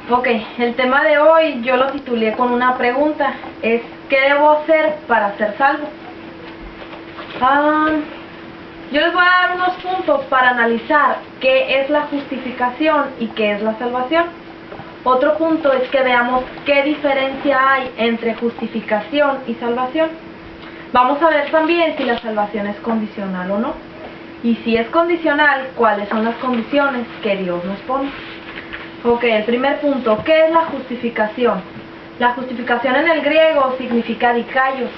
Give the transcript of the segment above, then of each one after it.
Ok, el tema de hoy yo lo titulé con una pregunta, es ¿qué debo hacer para ser salvo? Yo les voy a dar unos puntos para analizar qué es la justificación y qué es la salvación. Otro punto es que veamos qué diferencia hay entre justificación y salvación. Vamos a ver también si la salvación es condicional o no. Y si es condicional, ¿cuáles son las condiciones que Dios nos pone? Ok, el primer punto, ¿qué es la justificación? La justificación en el griego significa dikaios,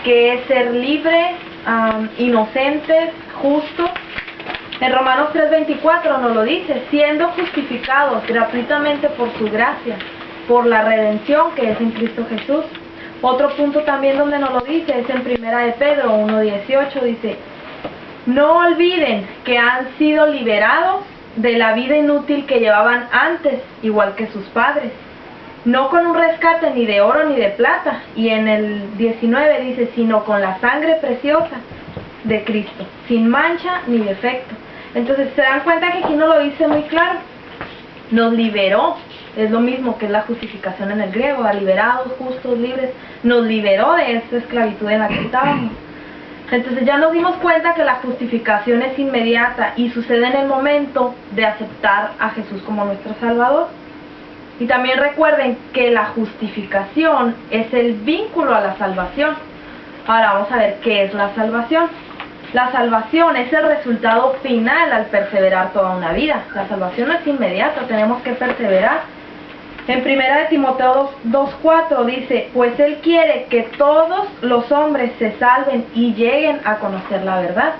que es ser libre, inocentes, justos. En Romanos 3:24 nos lo dice, siendo justificados gratuitamente por su gracia, por la redención que es en Cristo Jesús. Otro punto también donde nos lo dice es en 1 de Pedro 1:18, dice, no olviden que han sido liberados de la vida inútil que llevaban antes, igual que sus padres, no con un rescate ni de oro ni de plata, y en el 19 dice, sino con la sangre preciosa de Cristo, sin mancha ni defecto. Entonces se dan cuenta que aquí nos lo dice muy claro, nos liberó, es lo mismo que es la justificación en el griego, a liberados, justos, libres, nos liberó de esta esclavitud en la que estábamos. Entonces ya nos dimos cuenta que la justificación es inmediata y sucede en el momento de aceptar a Jesús como nuestro Salvador. Y también recuerden que la justificación es el vínculo a la salvación. Ahora vamos a ver qué es la salvación. La salvación es el resultado final al perseverar toda una vida. La salvación no es inmediata, tenemos que perseverar. En 1 de Timoteo 2:4 dice, pues Él quiere que todos los hombres se salven y lleguen a conocer la verdad.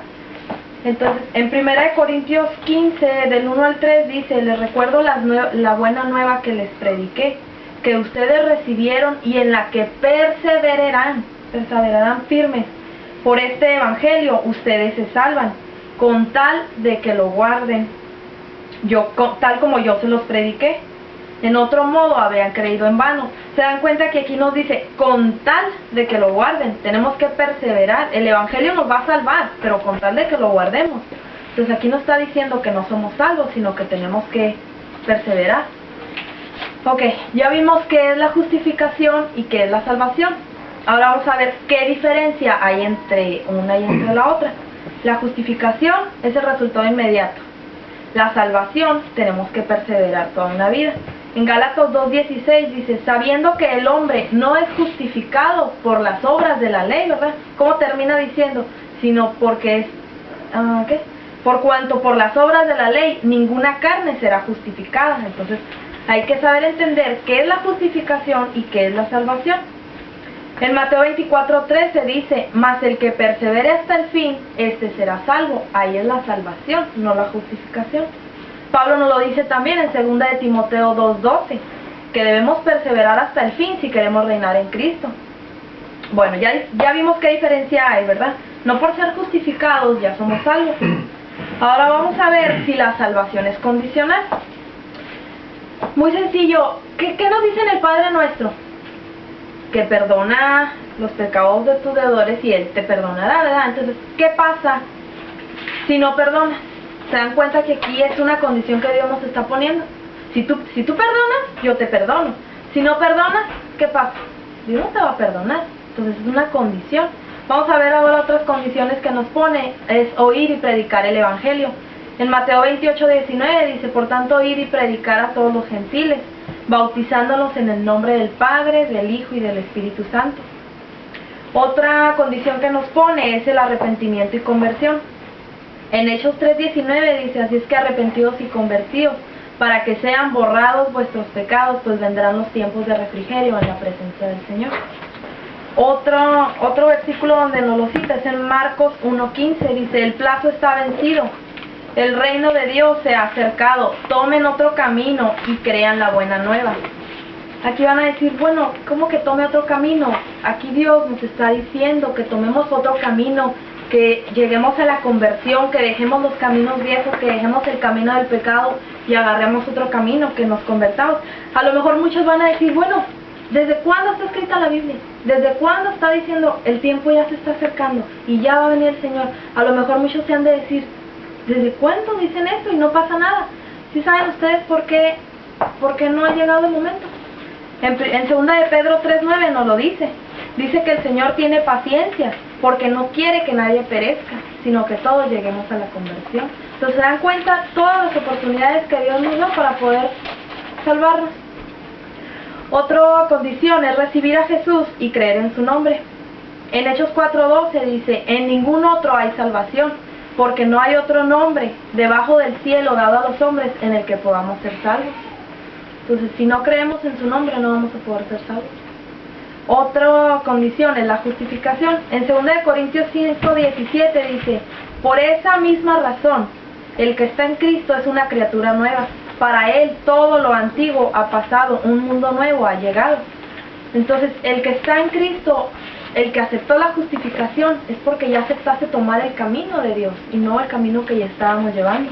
Entonces, en 1 de Corintios 15, del 1 al 3 dice, les recuerdo la buena nueva que les prediqué, que ustedes recibieron y en la que perseverarán firmes. Por este evangelio ustedes se salvan, con tal de que lo guarden, tal como yo se los prediqué. En otro modo habrían creído en vano. Se dan cuenta que aquí nos dice, con tal de que lo guarden, tenemos que perseverar. El evangelio nos va a salvar, pero con tal de que lo guardemos. Entonces aquí no está diciendo que no somos salvos, sino que tenemos que perseverar. Ok, ya vimos qué es la justificación y qué es la salvación. Ahora vamos a ver qué diferencia hay entre una y entre la otra. La justificación es el resultado inmediato. La salvación tenemos que perseverar toda una vida. En Gálatas 2:16 dice, sabiendo que el hombre no es justificado por las obras de la ley, ¿verdad? ¿Cómo termina diciendo? Sino porque es, por cuanto por las obras de la ley ninguna carne será justificada. Entonces hay que saber entender qué es la justificación y qué es la salvación. En Mateo 24:13 dice, mas el que persevere hasta el fin, este será salvo. Ahí es la salvación, no la justificación. Pablo nos lo dice también en 2 de Timoteo 2:12, que debemos perseverar hasta el fin si queremos reinar en Cristo. Bueno, ya vimos qué diferencia hay, ¿verdad? No por ser justificados ya somos salvos. Ahora vamos a ver si la salvación es condicional. Muy sencillo, ¿qué nos dice en el Padre Nuestro? Que perdona los pecados de tus deudores y Él te perdonará, ¿verdad? Entonces, ¿qué pasa si no perdonas? ¿Se dan cuenta que aquí es una condición que Dios nos está poniendo? Si tú perdonas, yo te perdono. Si no perdonas, ¿qué pasa? Dios no te va a perdonar. Entonces es una condición. Vamos a ver ahora otras condiciones que nos pone. Es oír y predicar el Evangelio. En Mateo 28:19 dice, por tanto, ir y predicar a todos los gentiles, bautizándolos en el nombre del Padre, del Hijo y del Espíritu Santo. Otra condición que nos pone es el arrepentimiento y conversión. En Hechos 3:19 dice, así es que arrepentidos y convertidos, para que sean borrados vuestros pecados, pues vendrán los tiempos de refrigerio en la presencia del Señor. Otro versículo donde nos lo cita es en Marcos 1:15, dice, el plazo está vencido, el reino de Dios se ha acercado, tomen otro camino y crean la buena nueva. Aquí van a decir, bueno, ¿cómo que tome otro camino? Aquí Dios nos está diciendo que tomemos otro camino, que lleguemos a la conversión, que dejemos los caminos viejos, que dejemos el camino del pecado y agarremos otro camino, que nos convertamos. A lo mejor muchos van a decir, bueno, ¿desde cuándo está escrita la Biblia? ¿Desde cuándo está diciendo el tiempo ya se está acercando y ya va a venir el Señor? A lo mejor muchos se han de decir, ¿desde cuándo dicen esto y no pasa nada? ¿Sí saben ustedes por qué porque no ha llegado el momento. En 2 de Pedro 3:9 nos lo dice. Dice que el Señor tiene paciencia porque no quiere que nadie perezca, sino que todos lleguemos a la conversión. Entonces se dan cuenta todas las oportunidades que Dios nos da para poder salvarnos. Otra condición es recibir a Jesús y creer en su nombre. En Hechos 4:12 dice, en ningún otro hay salvación, porque no hay otro nombre debajo del cielo dado a los hombres en el que podamos ser salvos. Entonces, si no creemos en su nombre, no vamos a poder ser salvos. Otra condición es la justificación. En 2 de Corintios 5:17 dice, por esa misma razón, el que está en Cristo es una criatura nueva. Para él todo lo antiguo ha pasado, un mundo nuevo ha llegado. Entonces, el que está en Cristo, el que aceptó la justificación, es porque ya aceptaste tomar el camino de Dios y no el camino que ya estábamos llevando.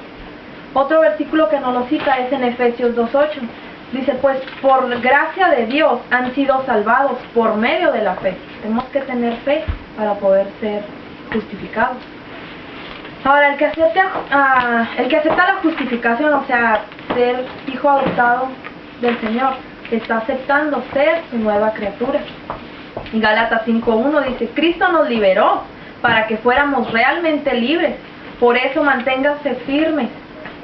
Otro versículo que nos lo cita es en Efesios 2:8. Dice, pues por gracia de Dios han sido salvados por medio de la fe. Tenemos que tener fe para poder ser justificados. Ahora, el que acepta la justificación, o sea, ser hijo adoptado del Señor, está aceptando ser su nueva criatura. En Gálatas 5:1 dice, Cristo nos liberó para que fuéramos realmente libres. Por eso manténganse firmes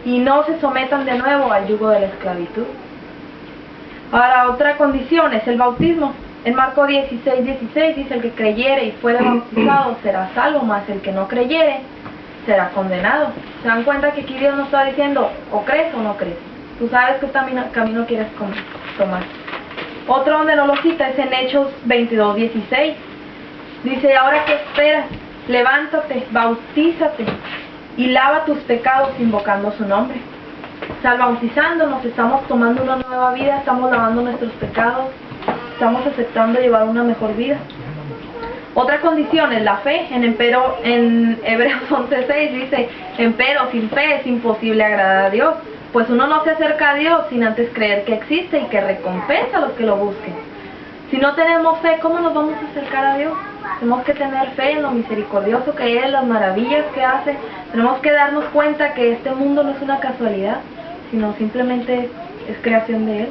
y no se sometan de nuevo al yugo de la esclavitud. Ahora, otra condición es el bautismo. En Marcos 16:16 dice, el que creyere y fuere bautizado será salvo, mas el que no creyere será condenado. ¿Se dan cuenta que aquí Dios nos está diciendo, o crees o no crees? Tú sabes qué camino quieres tomar. Otro donde no lo cita es en Hechos 22:16. Dice, ahora qué esperas, levántate, bautízate y lava tus pecados invocando su nombre. O sea, al bautizándonos estamos tomando una nueva vida, estamos lavando nuestros pecados, estamos aceptando llevar una mejor vida. Otra condición es la fe. En Hebreos 11:6 dice, empero sin fe es imposible agradar a Dios, pues uno no se acerca a Dios sin antes creer que existe y que recompensa a los que lo busquen. Si no tenemos fe, ¿cómo nos vamos a acercar a Dios? Tenemos que tener fe en lo misericordioso que es, las maravillas que hace. Tenemos que darnos cuenta que este mundo no es una casualidad, sino simplemente es creación de Él.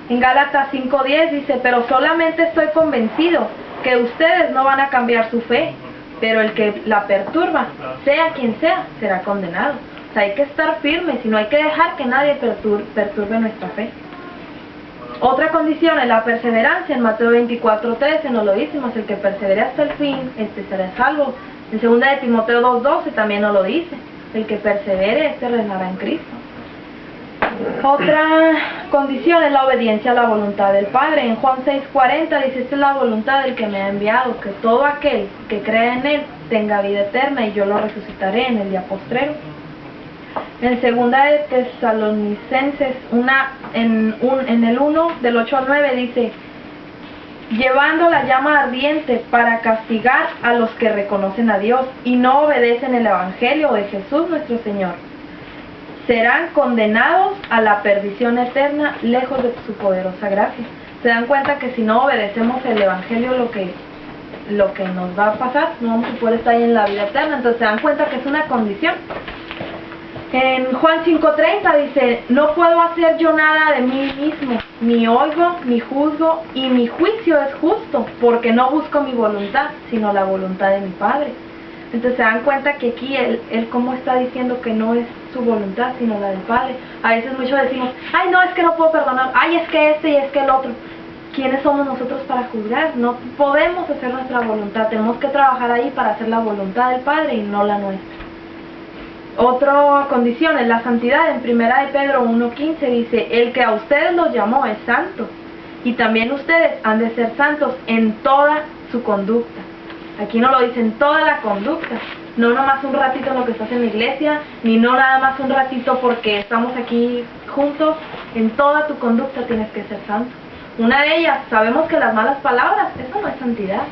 En Gálatas 5:10 dice, pero solamente estoy convencido que ustedes no van a cambiar su fe, pero el que la perturba, sea quien sea, será condenado. O sea, hay que estar firmes y no hay que dejar que nadie perturbe nuestra fe. Otra condición es la perseverancia. En Mateo 24:13 nos lo dice, mas el que persevere hasta el fin, este será salvo. En 2 de Timoteo 2:12 también nos lo dice, el que persevere, este reinará en Cristo. Otra condición es la obediencia a la voluntad del Padre. En Juan 6:40 dice, esta es la voluntad del que me ha enviado, que todo aquel que crea en Él tenga vida eterna y yo lo resucitaré en el día postrero. En 2 de Tesalonicenses, en el 1, del 8 al 9, dice, llevando la llama ardiente para castigar a los que reconocen a Dios y no obedecen el Evangelio de Jesús nuestro Señor. Serán condenados a la perdición eterna, lejos de su poderosa gracia. Se dan cuenta que si no obedecemos el Evangelio, lo que nos va a pasar, no vamos a poder estar ahí en la vida eterna. Entonces se dan cuenta que es una condición. En Juan 5:30 dice, no puedo hacer yo nada de mí mismo, ni oigo, ni juzgo, y mi juicio es justo, porque no busco mi voluntad, sino la voluntad de mi Padre. Entonces se dan cuenta que aquí él cómo está diciendo que no es su voluntad, sino la del Padre. A veces muchos decimos, ay no, es que no puedo perdonar, ay es que este y es que el otro. ¿Quiénes somos nosotros para juzgar? No podemos hacer nuestra voluntad, tenemos que trabajar ahí para hacer la voluntad del Padre y no la nuestra. Otra condición es la santidad. En 1 de Pedro 1:15 dice, el que a ustedes los llamó es santo, y también ustedes han de ser santos en toda su conducta. Aquí no lo dice en toda la conducta, no nomás un ratito en lo que estás en la iglesia, ni no nada más un ratito porque estamos aquí juntos. En toda tu conducta tienes que ser santo. Una de ellas, sabemos que las malas palabras, eso no es santidad.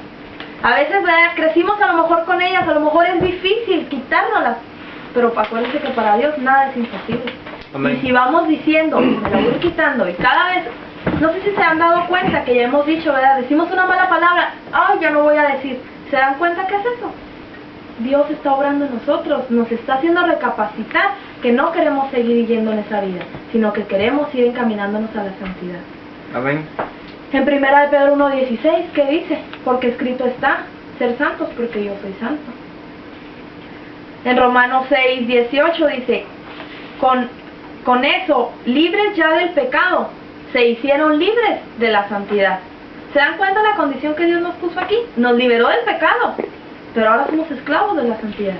A veces crecimos a lo mejor con ellas, a lo mejor es difícil quitárnoslas, pero acuérdense que para Dios nada es imposible. Amén. Y si vamos diciendo, me la voy quitando, y cada vez, no sé si se han dado cuenta que ya hemos dicho, ¿verdad? Decimos una mala palabra, ay, ya no voy a decir. ¿Se dan cuenta qué es eso? Dios está obrando en nosotros, nos está haciendo recapacitar que no queremos seguir yendo en esa vida. sino que queremos ir encaminándonos a la santidad. Amén. En 1 de Pedro 1:16, ¿qué dice? Porque escrito está, ser santos porque yo soy santo. En Romanos 6:18 dice, con eso, libres ya del pecado, se hicieron libres de la santidad. ¿Se dan cuenta de la condición que Dios nos puso aquí? Nos liberó del pecado, pero ahora somos esclavos de la santidad.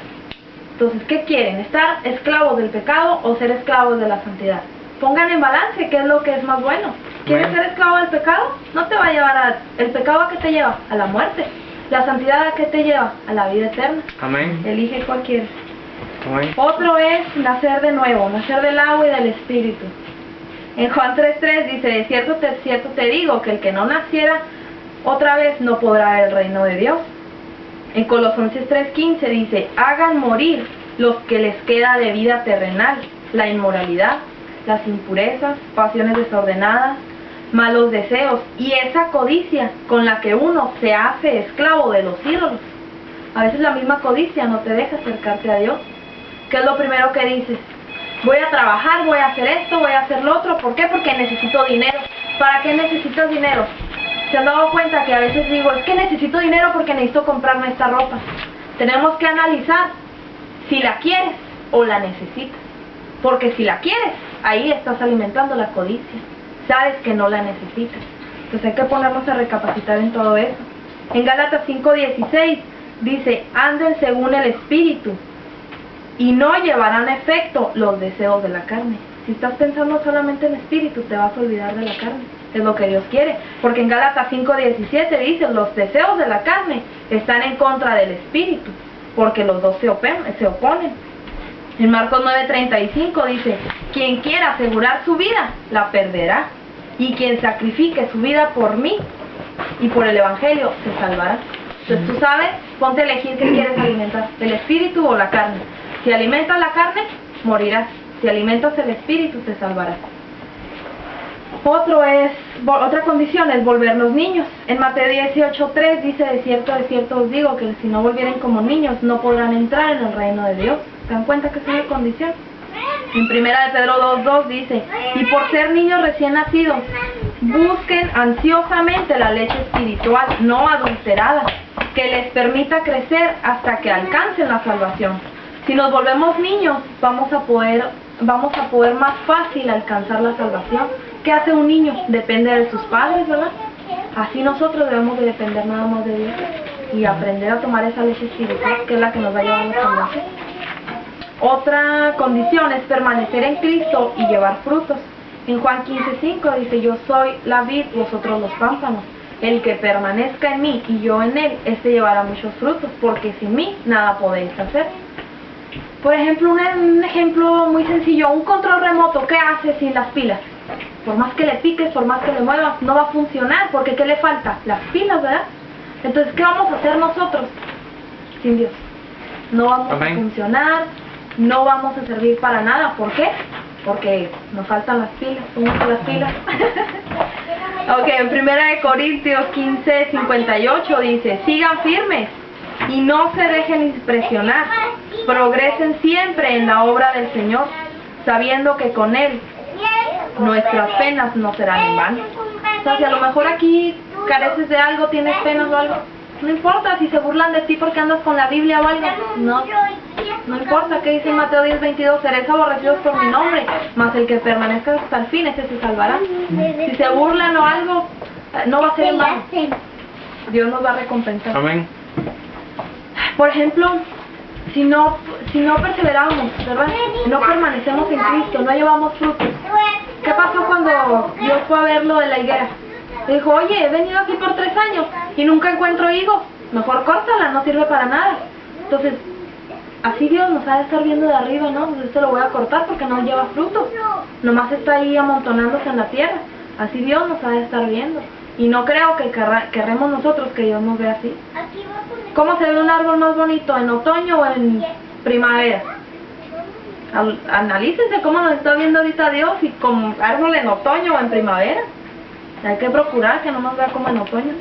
Entonces, ¿qué quieren? ¿Estar esclavos del pecado o ser esclavos de la santidad? Pongan en balance qué es lo que es más bueno. ¿Quieres ser esclavo del pecado? No te va a llevar ¿el pecado a qué te lleva? A la muerte. ¿La santidad a qué te lleva? A la vida eterna. Amén. Elige cuál quieres. Amén. Otro es nacer de nuevo, nacer del agua y del Espíritu. En Juan 3:3 dice, de cierto te digo, que el que no naciera otra vez no podrá ver el reino de Dios. En Colosenses 3:15 dice, hagan morir los que les queda de vida terrenal, la inmoralidad, las impurezas, pasiones desordenadas, malos deseos y esa codicia con la que uno se hace esclavo de los ídolos. A veces la misma codicia no te deja acercarte a Dios. ¿Qué es lo primero que dices? Voy a trabajar, voy a hacer esto, voy a hacer lo otro. ¿Por qué? Porque necesito dinero. ¿Para qué necesitas dinero? ¿Se han dado cuenta que a veces digo, es que necesito dinero porque necesito comprarme esta ropa? Tenemos que analizar si la quieres o la necesitas. Porque si la quieres, ahí estás alimentando la codicia. Sabes que no la necesitas. Entonces hay que ponernos a recapacitar en todo eso. En Gálatas 5:16 dice, anden según el Espíritu y no llevarán a efecto los deseos de la carne. Si estás pensando solamente en Espíritu, te vas a olvidar de la carne. Es lo que Dios quiere. Porque en Gálatas 5:17 dice, los deseos de la carne están en contra del Espíritu, porque los dos se oponen. En Marcos 9:35 dice, quien quiera asegurar su vida, la perderá. Y quien sacrifique su vida por mí y por el Evangelio, se salvará. Entonces tú sabes, ponte a elegir qué quieres alimentar, el Espíritu o la carne. Si alimentas la carne, morirás. Si alimentas el Espíritu, te salvarás. Otra condición es volvernos niños. En Mateo 18:3 dice, de cierto os digo, que si no volvieren como niños, no podrán entrar en el reino de Dios. ¿Se dan cuenta que es una condición? En 1 de Pedro 2:2 dice, y por ser niños recién nacidos, busquen ansiosamente la leche espiritual, no adulterada, que les permita crecer hasta que alcancen la salvación. Si nos volvemos niños, vamos a poder más fácil alcanzar la salvación. ¿Qué hace un niño? Depende de sus padres, ¿verdad? Así nosotros debemos de depender nada más de Dios y aprender a tomar esa leche espiritual, que es la que nos va a llevar a la salvación. Otra condición es permanecer en Cristo y llevar frutos. En Juan 15:5 dice, yo soy la vid, vosotros los pámpanos. El que permanezca en mí y yo en él, este llevará muchos frutos, porque sin mí nada podéis hacer. Por ejemplo, un ejemplo muy sencillo, un control remoto, ¿qué hace sin las pilas? Por más que le piques, por más que le muevas, no va a funcionar, porque ¿qué le falta? Las pilas, ¿verdad? Entonces, ¿qué vamos a hacer nosotros sin Dios? No vamos a funcionar, no vamos a servir para nada. ¿Por qué? Porque nos faltan las pilas. ¿Cómo son las pilas? Ok, en 1 Corintios 15:58 dice, sigan firmes y no se dejen impresionar, progresen siempre en la obra del Señor, sabiendo que con Él nuestras penas no serán en vano. O sea, si a lo mejor aquí careces de algo, tienes penas o algo, no importa. Si se burlan de ti porque andas con la Biblia o algo, no importa. ¿Qué dice en Mateo 10:22? Seréis aborrecidos por mi nombre, mas el que permanezca hasta el fin, ese se salvará. Si se burlan o algo, no va a ser en vano. Dios nos va a recompensar. Amén. Por ejemplo, si no perseveramos, ¿verdad? No permanecemos en Cristo, no llevamos frutos. ¿Qué pasó cuando Dios fue a ver lo de la higuera? Le dijo, oye, he venido aquí por 3 años y nunca encuentro higos. Mejor córtala, no sirve para nada. Entonces, así Dios nos ha de estar viendo de arriba, ¿no? Pues esto lo voy a cortar porque no lleva frutos. Nomás está ahí amontonándose en la tierra. Así Dios nos ha de estar viendo. Y no creo que querremos nosotros que Dios nos vea así. ¿Cómo se ve un árbol más bonito? ¿En otoño o en primavera? Analícense cómo nos está viendo ahorita Dios, y como árbol en otoño o en primavera. Hay que procurar que no nos vea como en otoño.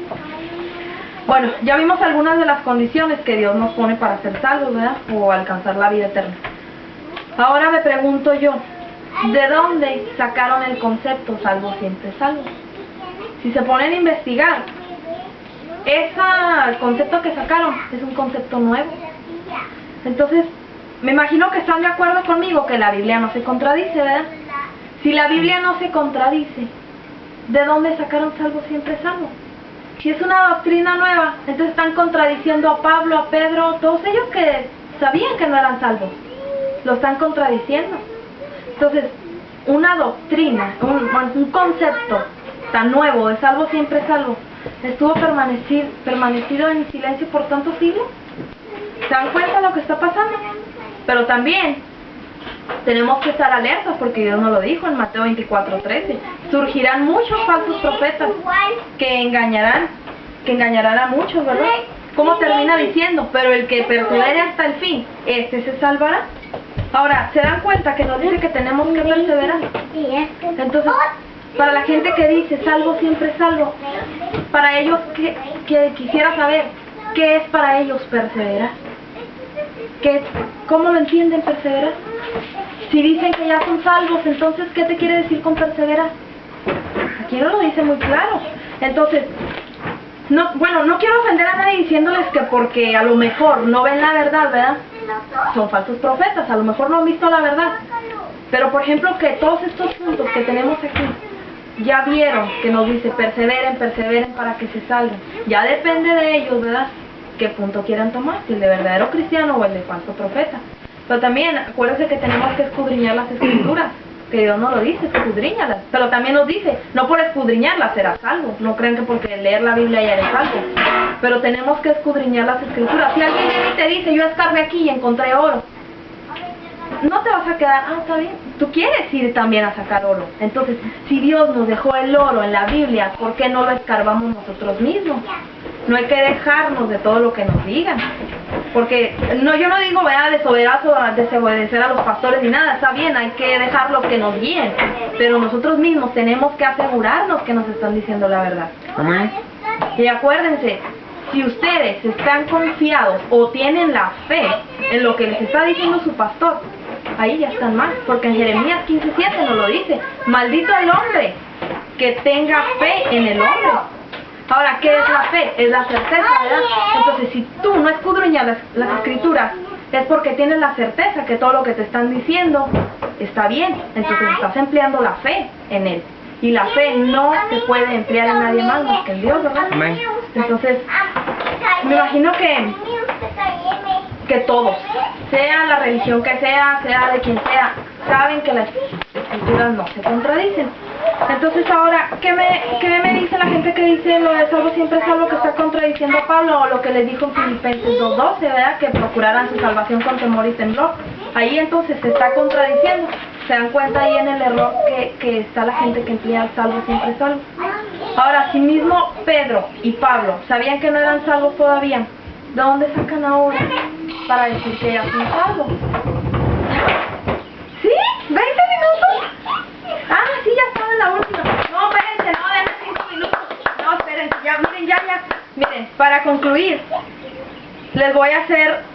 Bueno, ya vimos algunas de las condiciones que Dios nos pone para ser salvos, ¿verdad? O alcanzar la vida eterna. Ahora me pregunto yo, ¿De dónde sacaron el concepto salvo siempre salvo? Si se ponen a investigar, ese concepto que sacaron es un concepto nuevo. Entonces, me imagino que están de acuerdo conmigo que la Biblia no se contradice, ¿verdad? Si la Biblia no se contradice, ¿de dónde sacaron salvo siempre salvo? Si es una doctrina nueva, entonces están contradiciendo a Pablo, a Pedro, todos ellos que sabían que no eran salvos. Lo están contradiciendo. Entonces, una doctrina, un concepto tan nuevo de salvo siempre salvo, estuvo permanecido en silencio por tantos siglos. ¿Se dan cuenta de lo que está pasando? Pero también tenemos que estar alertas porque Dios nos lo dijo en Mateo 24:13. Surgirán muchos falsos profetas que engañarán a muchos, ¿verdad? ¿Cómo termina diciendo? Pero el que persevere hasta el fin, este se salvará. Ahora, ¿se dan cuenta que nos dice que tenemos que perseverar? Entonces, para la gente que dice salvo siempre salvo, para ellos que quisiera saber qué es para ellos perseverar. ¿Cómo lo entienden perseverar? Si dicen que ya son salvos, entonces ¿qué te quiere decir con perseverar? Aquí no lo dice muy claro. Entonces, no quiero ofender a nadie diciéndoles que porque a lo mejor no ven la verdad, ¿verdad? Son falsos profetas, a lo mejor no han visto la verdad. Pero por ejemplo que todos estos puntos que tenemos aquí, ya vieron que nos dice perseveren para que se salven. Ya depende de ellos, ¿verdad? Qué punto quieran tomar, si el de verdadero cristiano o el de falso profeta. Pero también acuérdense que tenemos que escudriñar las escrituras, que Dios no lo dice, escudriñalas. Pero también nos dice, no por escudriñarlas serás salvo. No crean que porque leer la Biblia ya eres salvo. Pero tenemos que escudriñar las escrituras. Si alguien viene y te dice, yo escarbé aquí y encontré oro, no te vas a quedar, está bien, tú quieres ir también a sacar oro. Entonces, si Dios nos dejó el oro en la Biblia, ¿por qué no lo escarbamos nosotros mismos? No hay que dejarnos de todo lo que nos digan. Porque, yo no digo, vea, desobedecer a los pastores ni nada, está bien, hay que dejarlos que nos guíen. Pero nosotros mismos tenemos que asegurarnos que nos están diciendo la verdad. Amén. Y acuérdense, si ustedes están confiados o tienen la fe en lo que les está diciendo su pastor, ahí ya están mal, porque en Jeremías 15:7 nos lo dice, maldito el hombre que tenga fe en el hombre. Ahora, ¿qué es la fe? Es la certeza, ¿verdad? Entonces, si tú no escudriñas las escrituras, es porque tienes la certeza que todo lo que te están diciendo está bien. Entonces, estás empleando la fe en él. Y la fe no se puede emplear en nadie más que en Dios, ¿verdad? Amén. Entonces, me imagino que todos, sea la religión que sea de quien sea, saben que las escrituras no se contradicen. Entonces ahora, ¿qué me dice la gente que dice lo de salvo siempre salvo, que está contradiciendo a Pablo, o lo que les dijo en Filipenses 2:12, ¿verdad? Que procuraran su salvación con temor y temblor? Ahí entonces se está contradiciendo. ¿Se dan cuenta ahí en el error que está la gente que emplea salvo siempre salvo? Ahora, si mismo Pedro y Pablo sabían que no eran salvos todavía, ¿de dónde sacan ahora para decir que ya son salvos? ¿Sí? ¿20 minutos? Ah, sí, ya estaba en la última. No, espérense, no, denme 5 minutos. No, espérense, ya. Miren, para concluir, les voy a hacer